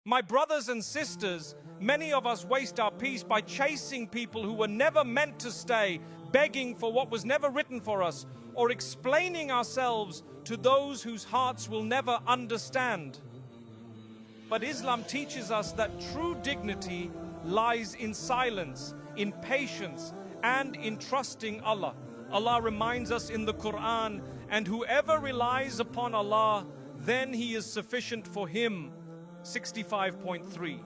My brothers and sisters, many of us waste our peace by chasing people who were never meant to stay, begging for what was never written for us, or explaining ourselves to those whose hearts will never understand. But Islam teaches us that true dignity lies in silence, in patience, and in trusting Allah. Allah reminds us in the Quran, and whoever relies upon Allah, then He is sufficient for him. 65.3.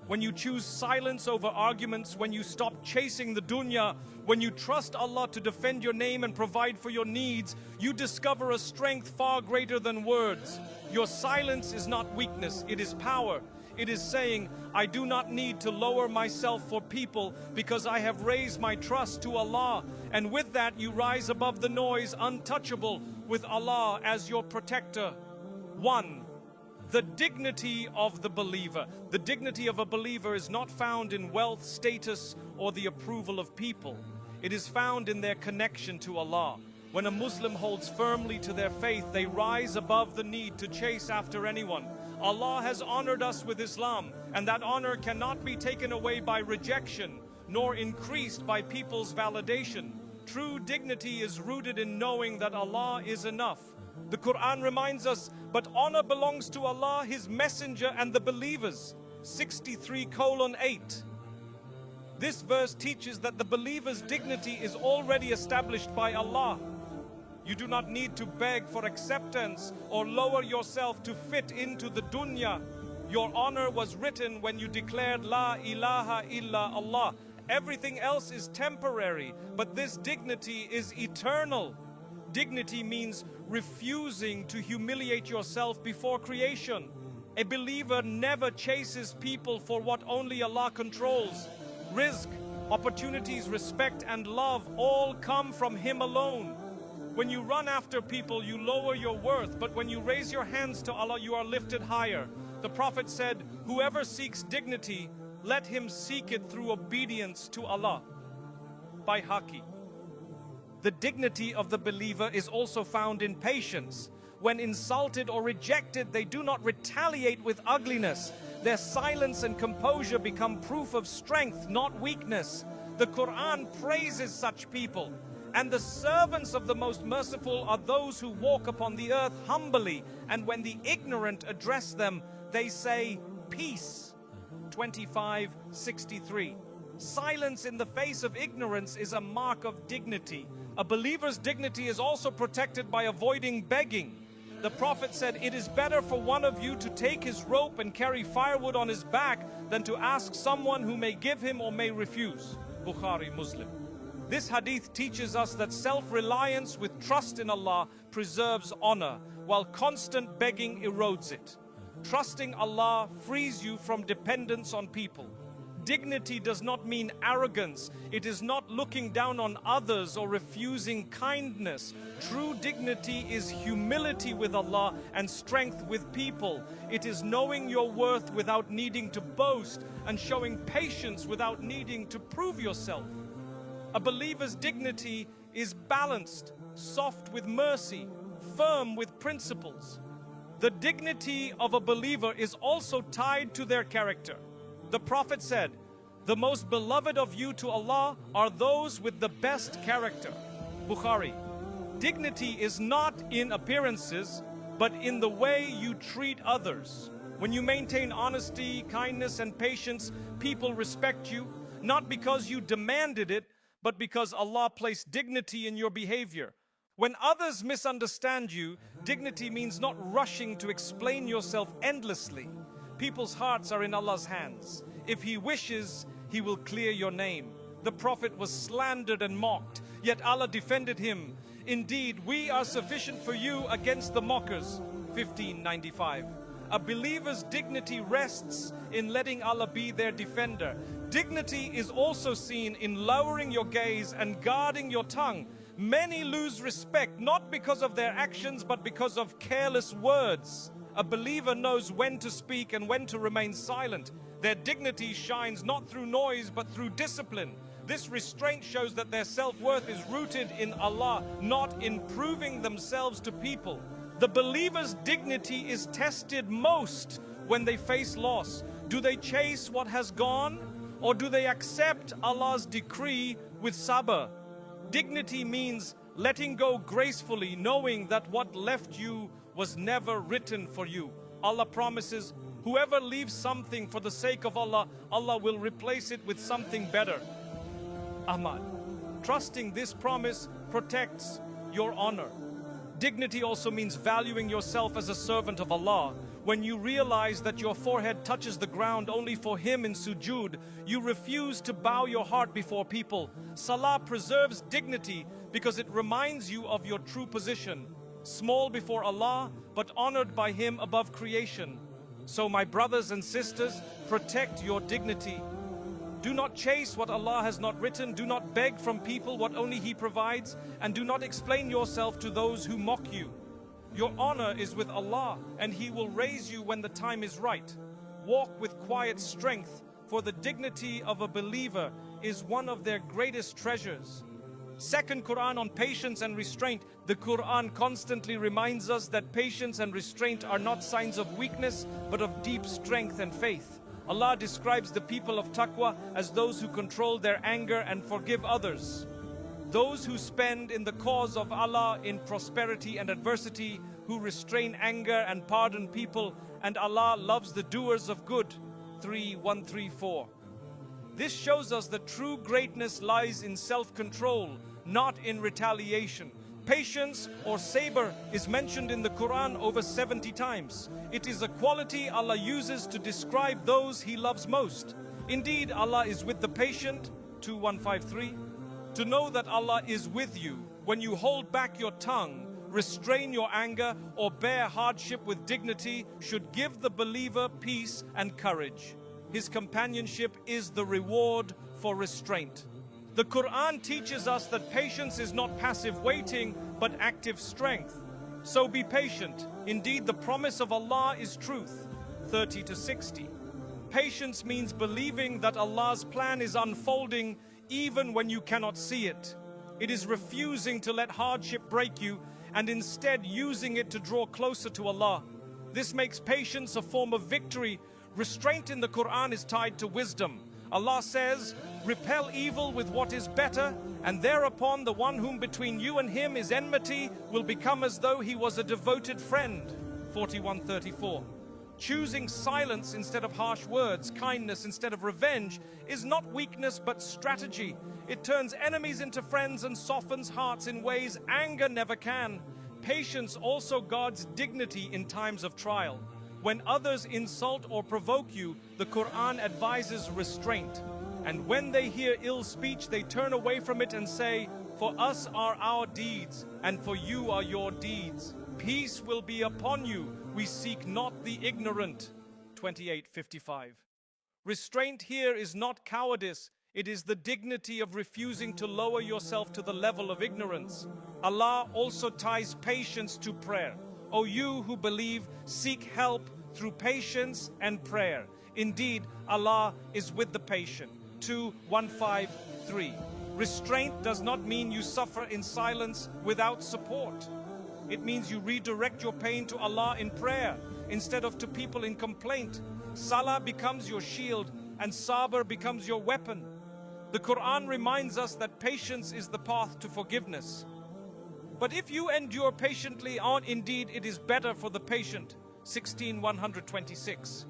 When you choose silence over arguments, when you stop chasing the dunya, when you trust Allah to defend your name and provide for your needs, you discover a strength far greater than words. Your silence is not weakness, it is power. It is saying, I do not need to lower myself for people because I have raised my trust to Allah. And with that you rise above the noise, untouchable, with Allah as your protector. 1. The dignity of the believer. The dignity of a believer is not found in wealth, status, or the approval of people. It is found in their connection to Allah. When a Muslim holds firmly to their faith, they rise above the need to chase after anyone. Allah has honored us with Islam, and that honor cannot be taken away by rejection, nor increased by people's validation. True dignity is rooted in knowing that Allah is enough. The Quran reminds us, but honor belongs to Allah, His Messenger, and the believers. 63:8. This verse teaches that the believer's dignity is already established by Allah. You do not need to beg for acceptance or lower yourself to fit into the dunya. Your honor was written when you declared La ilaha illa Allah. Everything else is temporary, but this dignity is eternal. Dignity means refusing to humiliate yourself before creation. A believer never chases people for what only Allah controls. Rizq, opportunities, respect, and love all come from Him alone. When you run after people, you lower your worth, but when you raise your hands to Allah, you are lifted higher. The Prophet said, whoever seeks dignity, let him seek it through obedience to Allah. By Haki. The dignity of the believer is also found in patience. When insulted or rejected, they do not retaliate with ugliness. Their silence and composure become proof of strength, not weakness. The Quran praises such people. And the servants of the Most Merciful are those who walk upon the earth humbly, and when the ignorant address them, they say, peace. 25:63. Silence in the face of ignorance is a mark of dignity. A believer's dignity is also protected by avoiding begging. The Prophet said, it is better for one of you to take his rope and carry firewood on his back than to ask someone who may give him or may refuse. Bukhari, Muslim. This hadith teaches us that self-reliance with trust in Allah preserves honor, while constant begging erodes it. Trusting Allah frees you from dependence on people. Dignity does not mean arrogance. It is not looking down on others or refusing kindness. True dignity is humility with Allah and strength with people. It is knowing your worth without needing to boast and showing patience without needing to prove yourself. A believer's dignity is balanced, soft with mercy, firm with principles. The dignity of a believer is also tied to their character. The Prophet said, the most beloved of you to Allah are those with the best character. Bukhari. Dignity is not in appearances, but in the way you treat others. When you maintain honesty, kindness, and patience, people respect you, not because you demanded it, but because Allah placed dignity in your behavior. When others misunderstand you, dignity means not rushing to explain yourself endlessly. People's hearts are in Allah's hands. If He wishes, He will clear your name. The Prophet was slandered and mocked, yet Allah defended him. Indeed, we are sufficient for you against the mockers. 1595. A believer's dignity rests in letting Allah be their defender. Dignity is also seen in lowering your gaze and guarding your tongue. Many lose respect not because of their actions but because of careless words. A believer knows when to speak and when to remain silent. Their dignity shines not through noise but through discipline. This restraint shows that their self-worth is rooted in Allah, not in proving themselves to people. The believer's dignity is tested most when they face loss? Do they chase what has gone, or do they accept Allah's decree with sabr? Dignity means letting go gracefully, knowing that what left you was never written for you. Allah promises, whoever leaves something for the sake of Allah, Allah will replace it with something better. Ahmad. Trusting this promise protects your honor. Dignity also means valuing yourself as a servant of Allah. When you realize that your forehead touches the ground only for Him in sujood, you refuse to bow your heart before people. Salah preserves dignity because it reminds you of your true position. Small before Allah, but honored by Him above creation. So my brothers and sisters, protect your dignity. Do not chase what Allah has not written. Do not beg from people what only He provides. And do not explain yourself to those who mock you. Your honor is with Allah, and He will raise you when the time is right. Walk with quiet strength, for the dignity of a believer is one of their greatest treasures. Second Quran on patience and restraint. The Quran constantly reminds us that patience and restraint are not signs of weakness, but of deep strength and faith. Allah describes the people of taqwa as those who control their anger and forgive others. Those who spend in the cause of Allah in prosperity and adversity, who restrain anger and pardon people, and Allah loves the doers of good. 3:134. This shows us that true greatness lies in self-control, not in retaliation. Patience or sabr is mentioned in the Quran over 70 times. It is a quality Allah uses to describe those He loves most. Indeed, Allah is with the patient. 2:153. To know that Allah is with you when you hold back your tongue, restrain your anger, or bear hardship with dignity should give the believer peace and courage. His companionship is the reward for restraint. The Quran teaches us that patience is not passive waiting, but active strength. So be patient. Indeed, the promise of Allah is truth. 30-60. Patience means believing that Allah's plan is unfolding even when you cannot see it. It is refusing to let hardship break you and instead using it to draw closer to Allah. This makes patience a form of victory. Restraint in the Quran is tied to wisdom. Allah says, repel evil with what is better, and thereupon the one whom between you and him is enmity will become as though he was a devoted friend. 41:34. Choosing silence instead of harsh words, kindness instead of revenge, is not weakness but strategy. It turns enemies into friends and softens hearts in ways anger never can. Patience also guards dignity in times of trial. When others insult or provoke you, the Quran advises restraint. And when they hear ill speech, they turn away from it and say, for us are our deeds, and for you are your deeds. Peace will be upon you. We seek not the ignorant. 28:55. Restraint here is not cowardice. It is the dignity of refusing to lower yourself to the level of ignorance. Allah also ties patience to prayer. O you who believe, seek help through patience and prayer. Indeed, Allah is with the patient. 2:153. Restraint does not mean you suffer in silence without support. It means you redirect your pain to Allah in prayer instead of to people in complaint. Salah becomes your shield and sabr becomes your weapon. The Quran reminds us that patience is the path to forgiveness. But if you endure patiently, indeed it is better for the patient. 16:126.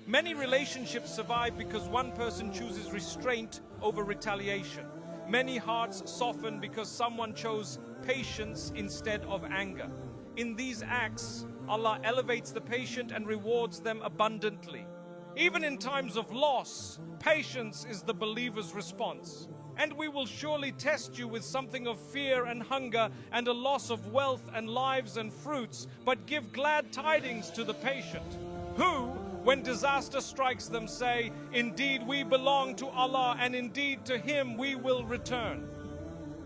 Many relationships survive because one person chooses restraint over retaliation. Many hearts soften because someone chose patience instead of anger. In these acts, Allah elevates the patient and rewards them abundantly. Even in times of loss, patience is the believer's response. And we will surely test you with something of fear and hunger and a loss of wealth and lives and fruits, but give glad tidings to the patient, who, when disaster strikes them, say, indeed we belong to Allah, and indeed to Him we will return.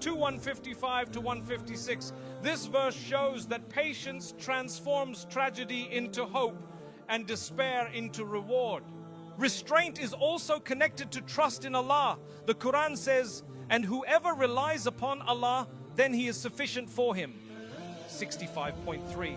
2:155-156. This verse shows that patience transforms tragedy into hope and despair into reward. Restraint is also connected to trust in Allah. The Quran says, and whoever relies upon Allah, then He is sufficient for him. 65.3.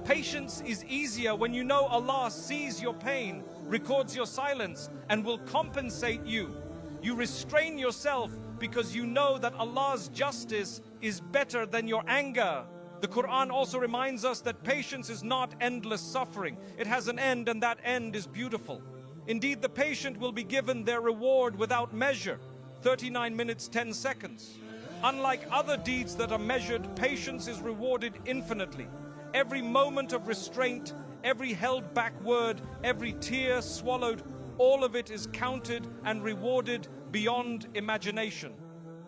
Patience is easier when you know Allah sees your pain, records your silence, and will compensate you. You restrain yourself because you know that Allah's justice is better than your anger. The Quran also reminds us that patience is not endless suffering. It has an end, and that end is beautiful. Indeed, the patient will be given their reward without measure, 39 minutes 10 seconds. Unlike other deeds that are measured, patience is rewarded infinitely. Every moment of restraint, every held back word, every tear swallowed, all of it is counted and rewarded beyond imagination.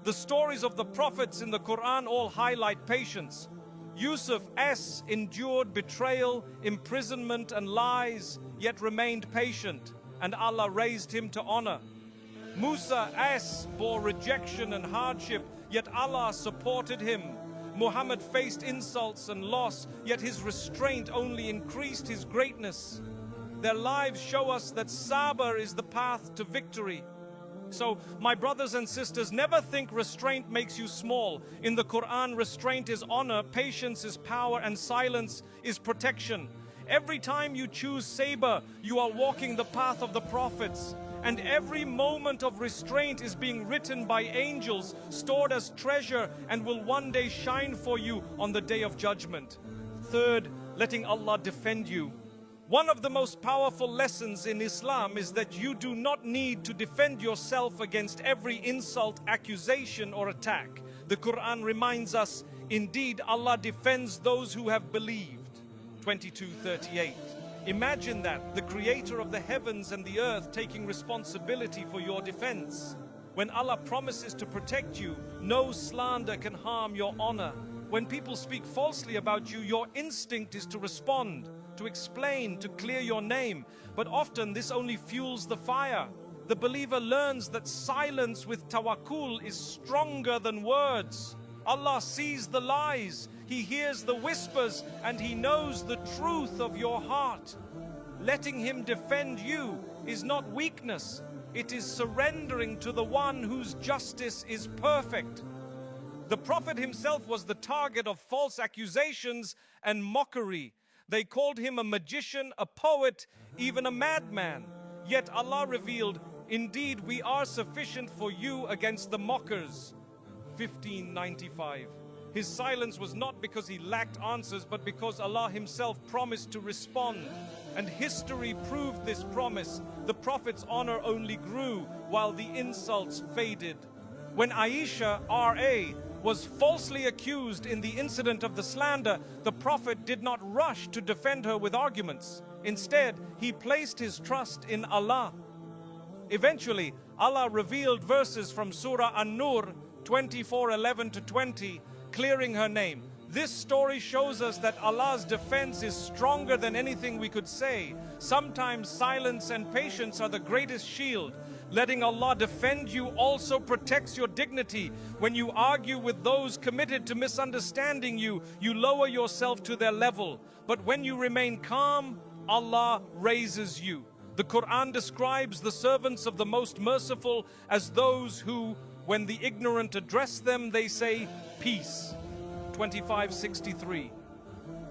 The stories of the prophets in the Quran all highlight patience. Yusuf S. endured betrayal, imprisonment, and lies, yet remained patient, and Allah raised him to honor. Musa S. bore rejection and hardship, yet Allah supported him. Muhammad faced insults and loss, yet his restraint only increased his greatness. Their lives show us that sabr is the path to victory. So, my brothers and sisters, never think restraint makes you small. In the Quran, restraint is honor, patience is power, and silence is protection. Every time you choose sabr, you are walking the path of the prophets. And every moment of restraint is being written by angels, stored as treasure, and will one day shine for you on the day of judgment. Third, letting Allah defend you. One of the most powerful lessons in Islam is that you do not need to defend yourself against every insult, accusation, or attack. The Quran reminds us, indeed, Allah defends those who have believed. 22:38. Imagine that, the creator of the heavens and the earth taking responsibility for your defense. When Allah promises to protect you, no slander can harm your honor. When people speak falsely about you, your instinct is to respond, to explain, to clear your name. But often this only fuels the fire. The believer learns that silence with tawakkul is stronger than words. Allah sees the lies, He hears the whispers, and He knows the truth of your heart. Letting Him defend you is not weakness. It is surrendering to the one whose justice is perfect. The Prophet himself was the target of false accusations and mockery. They called him a magician, a poet, even a madman. Yet Allah revealed, indeed, we are sufficient for you against the mockers. 1595. His silence was not because he lacked answers, but because Allah Himself promised to respond. And history proved this promise. The Prophet's honor only grew while the insults faded. When Aisha, R.A., was falsely accused in the incident of the slander, the Prophet did not rush to defend her with arguments. Instead, he placed his trust in Allah. Eventually, Allah revealed verses from Surah An-Nur 24:11-20, clearing her name. This story shows us that Allah's defense is stronger than anything we could say. Sometimes silence and patience are the greatest shield. Letting Allah defend you also protects your dignity. When you argue with those committed to misunderstanding you, you lower yourself to their level. But when you remain calm, Allah raises you. The Quran describes the servants of the Most Merciful as those who, when the ignorant address them, they say, peace. 25:63.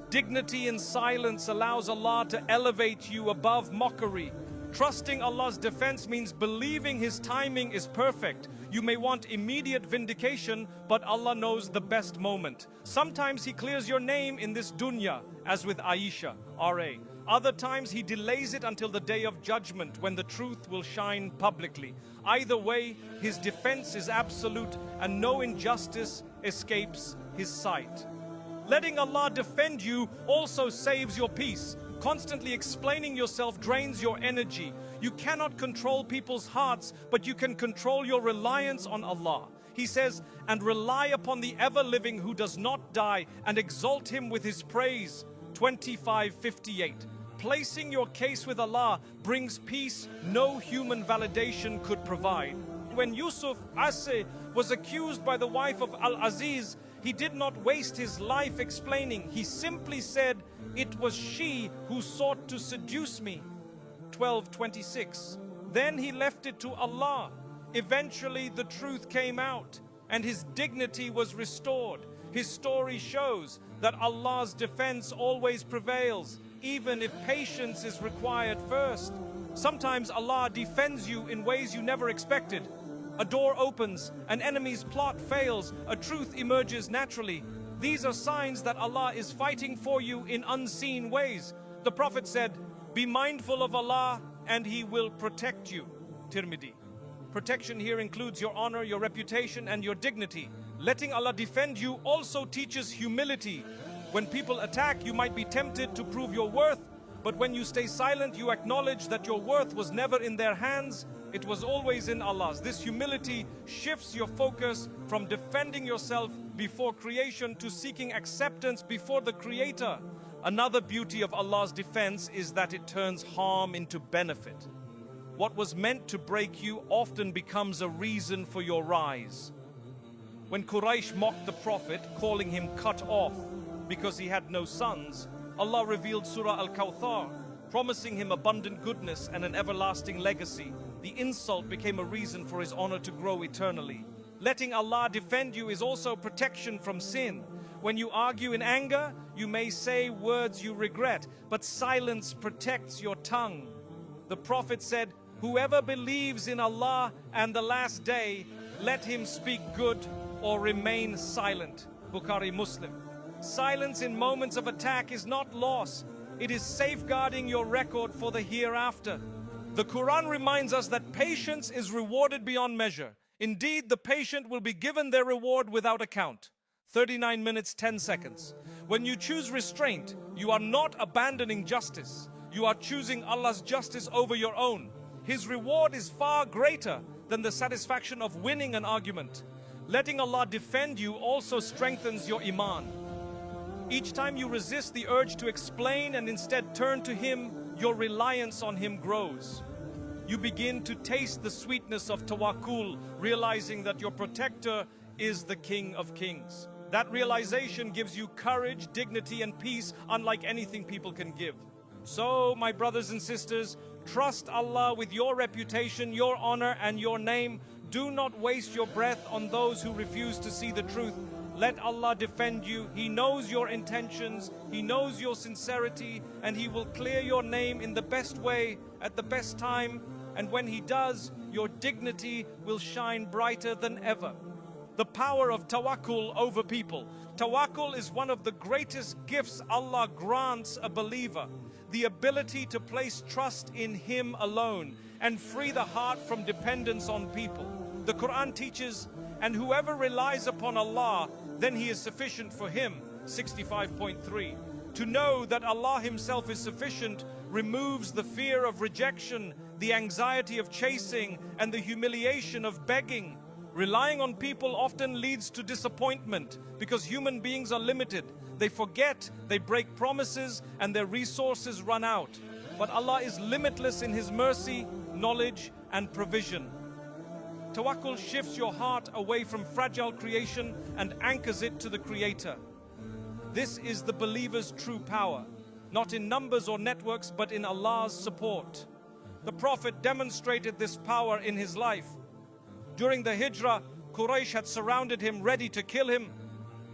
Dignity in silence allows Allah to elevate you above mockery. Trusting Allah's defense means believing His timing is perfect. You may want immediate vindication, but Allah knows the best moment. Sometimes He clears your name in this dunya, as with Aisha, R.A. Other times He delays it until the day of judgment, when the truth will shine publicly. Either way, His defense is absolute, and no injustice escapes His sight. Letting Allah defend you also saves your peace. Constantly explaining yourself drains your energy. You cannot control people's hearts, but you can control your reliance on Allah. He says, and rely upon the ever-living who does not die, and exalt Him with His praise. 25:58. Placing your case with Allah brings peace no human validation could provide. When Yusuf Ase was accused by the wife of Al-Aziz, he did not waste his life explaining. He simply said, it was she who sought to seduce me. 12:26. Then he left it to Allah. Eventually the truth came out, and his dignity was restored. His story shows that Allah's defense always prevails, even if patience is required first. Sometimes Allah defends you in ways you never expected. A door opens, an enemy's plot fails, a truth emerges naturally. These are signs that Allah is fighting for you in unseen ways. The Prophet said, "Be mindful of Allah and He will protect you." Tirmidhi. Protection here includes your honor, your reputation, and your dignity. Letting Allah defend you also teaches humility. When people attack, you might be tempted to prove your worth, but when you stay silent, you acknowledge that your worth was never in their hands, it was always in Allah's. This humility shifts your focus from defending yourself before creation to seeking acceptance before the Creator. Another beauty of Allah's defense is that it turns harm into benefit. What was meant to break you often becomes a reason for your rise. When Quraysh mocked the Prophet, calling him cut off because he had no sons, Allah revealed Surah Al-Kawthar, promising him abundant goodness and an everlasting legacy. The insult became a reason for his honor to grow eternally. Letting Allah defend you is also protection from sin. When you argue in anger, you may say words you regret, but silence protects your tongue. The Prophet said, "Whoever believes in Allah and the last day, let him speak good or remain silent." Bukhari, Muslim. Silence in moments of attack is not loss. It is safeguarding your record for the hereafter. The Quran reminds us that patience is rewarded beyond measure. Indeed, the patient will be given their reward without account. 39 minutes, 10 seconds. When you choose restraint, you are not abandoning justice. You are choosing Allah's justice over your own. His reward is far greater than the satisfaction of winning an argument. Letting Allah defend you also strengthens your iman. Each time you resist the urge to explain and instead turn to Him, your reliance on Him grows. You begin to taste the sweetness of tawakkul, realizing that your protector is the King of Kings. That realization gives you courage, dignity, and peace unlike anything people can give. So, my brothers and sisters, trust Allah with your reputation, your honor, and your name. Do not waste your breath on those who refuse to see the truth. Let Allah defend you. He knows your intentions, He knows your sincerity, and He will clear your name in the best way, at the best time. And when He does, your dignity will shine brighter than ever. The power of tawakkul over people. Tawakkul is one of the greatest gifts Allah grants a believer. The ability to place trust in Him alone and free the heart from dependence on people. The Quran teaches, "And whoever relies upon Allah, then He is sufficient for him." 65.3. To know that Allah Himself is sufficient removes the fear of rejection, the anxiety of chasing, and the humiliation of begging. Relying on people often leads to disappointment because human beings are limited. They forget, they break promises, and their resources run out. But Allah is limitless in His mercy, knowledge, and provision. Tawakkul shifts your heart away from fragile creation and anchors it to the Creator. This is the believer's true power, not in numbers or networks, but in Allah's support. The Prophet demonstrated this power in his life. During the Hijrah, Quraysh had surrounded him, ready to kill him.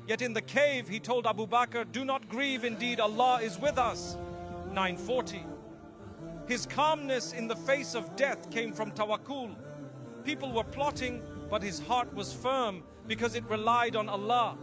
Yet in the cave, he told Abu Bakr, "Do not grieve, indeed Allah is with us." 940. His calmness in the face of death came from tawakkul. People were plotting, but his heart was firm because it relied on Allah.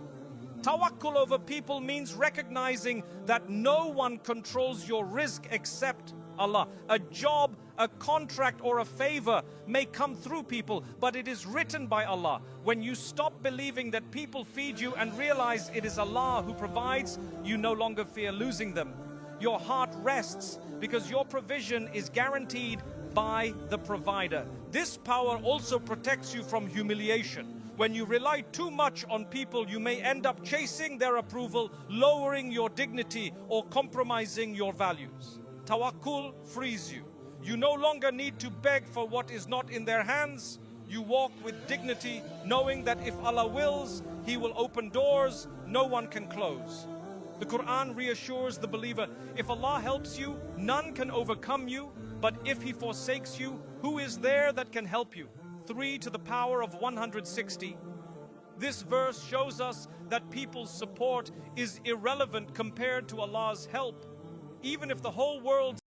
Tawakkul over people means recognizing that no one controls your risk except Allah. A job, a contract, or a favor may come through people, but it is written by Allah. When you stop believing that people feed you and realize it is Allah who provides, you no longer fear losing them. Your heart rests because your provision is guaranteed by the provider. This power also protects you from humiliation. When you rely too much on people, you may end up chasing their approval, lowering your dignity, or compromising your values. Tawakkul frees you. You no longer need to beg for what is not in their hands. You walk with dignity, knowing that if Allah wills, He will open doors no one can close. The Quran reassures the believer, if Allah helps you, none can overcome you, but if He forsakes you, who is there that can help you? 3 to the power of 160. This verse shows us that people's support is irrelevant compared to Allah's help. Even if the whole world